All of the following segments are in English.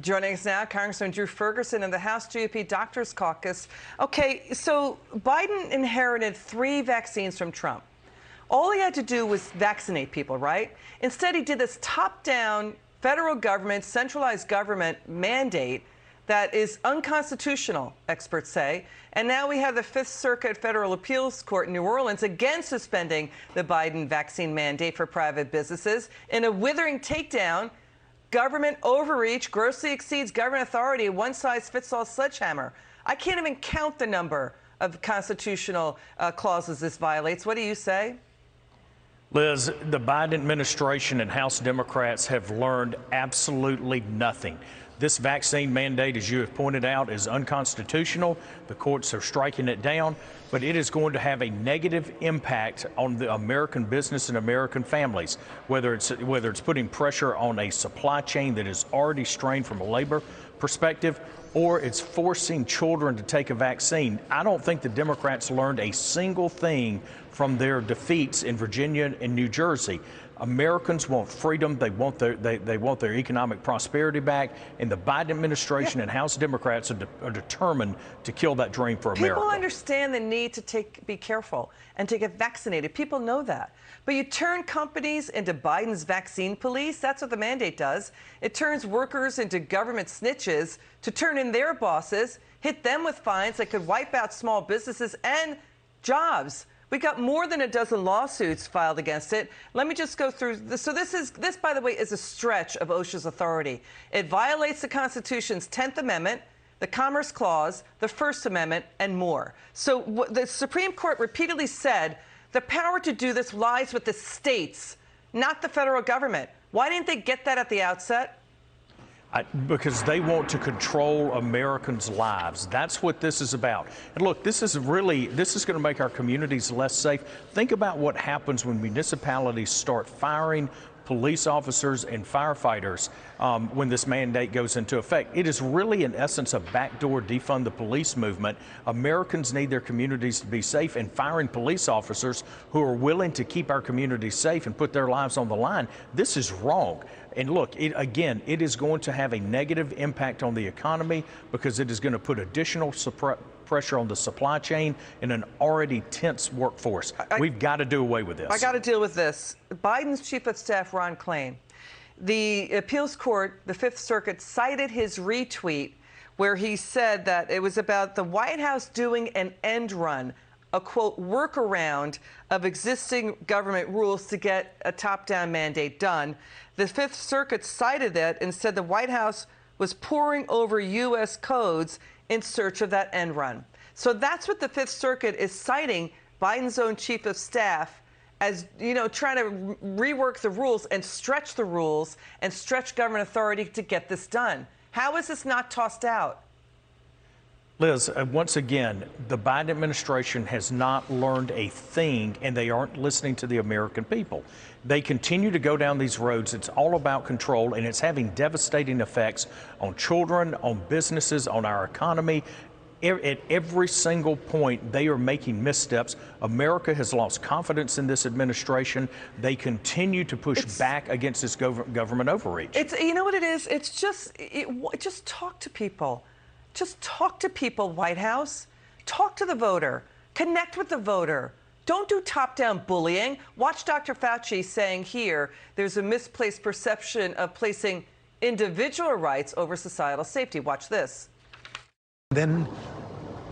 Joining us now, Congressman Drew Ferguson in the House GOP Doctors Caucus. Okay, so Biden inherited 3 vaccines from Trump. All he had to do was vaccinate people, right? Instead, he did this top-down federal government, centralized government mandate that is unconstitutional, experts say. And now we have the Fifth Circuit Federal Appeals Court in New Orleans again suspending the Biden vaccine mandate for private businesses in a withering takedown. Government overreach grossly exceeds government authority, one-size-fits-all sledgehammer. I can't even count the number of constitutional clauses this violates. What do you say? Liz, the Biden administration and House Democrats have learned absolutely nothing. This vaccine mandate, as you have pointed out, is unconstitutional. The courts are striking it down, but it is going to have a negative impact on the American business and American families, whether it's putting pressure on a supply chain that is already strained from a labor perspective, or it's forcing children to take a vaccine. I don't think the Democrats learned a single thing from their defeats in Virginia and New Jersey. Americans want freedom. They want their economic prosperity back. And the Biden administration and House Democrats are determined to kill that dream for America. People understand the need to be careful and to get vaccinated. People know that. But you turn companies into Biden's vaccine police. That's what the mandate does. It turns workers into government snitches to turn in their bosses, hit them with fines that could wipe out small businesses and jobs. We got more than a dozen lawsuits filed against it. Let me just go through this. So this, by the way, is a stretch of OSHA's authority. It violates the Constitution's 10th Amendment, the Commerce Clause, the First Amendment, and more. So the Supreme Court repeatedly said the power to do this lies with the states, not the federal government. Why didn't they get that at the outset? Because they want to control Americans' lives. That's what this is about. And look, this is going to make our communities less safe. Think about what happens when municipalities start firing police officers and firefighters when this mandate goes into effect. It is really, in essence, a backdoor defund the police movement. Americans need their communities to be safe, and firing police officers who are willing to keep our communities safe and put their lives on the line, this is wrong. And look, again, it is going to have a negative impact on the economy because it is going to put additional pressure on the supply chain and an already tense workforce. We've got to do away with this. I got to deal with this. Biden's chief of staff, Ron Klain, the appeals court, the Fifth Circuit, cited his retweet where he said that it was about the White House doing an end run, a, quote, workaround of existing government rules to get a top-down mandate done. The Fifth Circuit cited that and said the White House was poring over U.S. codes in search of that end run. So that's what the Fifth Circuit is citing Biden's own chief of staff as, you know, trying to rework the rules and stretch the rules and stretch government authority to get this done. How is this not tossed out? Liz, once again, the Biden administration has not learned a thing, and they aren't listening to the American people. They continue to go down these roads. It's all about control, and it's having devastating effects on children, on businesses, on our economy. At every single point, they are making missteps. America has lost confidence in this administration. They continue to push back against this government overreach. You know what it is? It's just talk to people. Just talk to people, White House. Talk to the voter. Connect with the voter. Don't do top-down bullying. Watch Dr. Fauci saying here there's a misplaced perception of placing individual rights over societal safety. Watch this. Then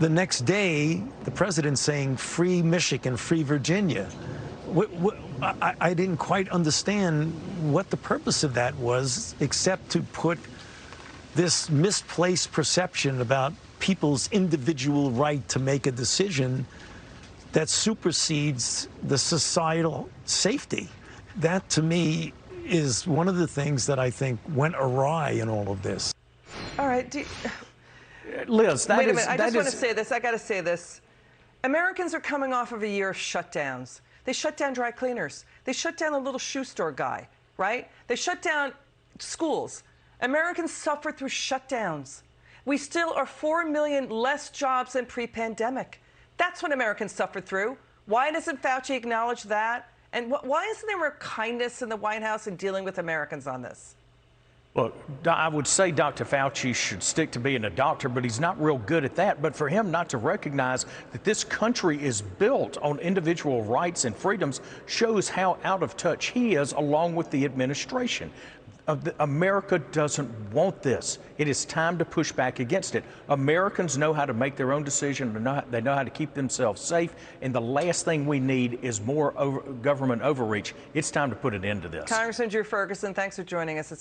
the next day, the president's saying free Michigan, free Virginia. I didn't quite understand what the purpose of that was, except to put this misplaced perception about people's individual right to make a decision that supersedes the societal safety. That, to me, is one of the things that I think went awry in all of this. All right. Liz, wait a minute. I just want to say this. I got to say this. Americans are coming off of a year of shutdowns. They shut down dry cleaners. They shut down a little shoe store guy, right? They shut down schools. Americans suffer through shutdowns. We still are 4 million less jobs than pre-pandemic. That's what Americans suffer through. Why doesn't Fauci acknowledge that? And why isn't there more kindness in the White House in dealing with Americans on this? Look, I would say Dr. Fauci should stick to being a doctor, but he's not real good at that. But for him not to recognize that this country is built on individual rights and freedoms shows how out of touch he is, along with the administration. America doesn't want this. It is time to push back against it. Americans know how to make their own decision. They know how to keep themselves safe. And the last thing we need is more government overreach. It's time to put an end to this. Congressman Drew Ferguson, thanks for joining us.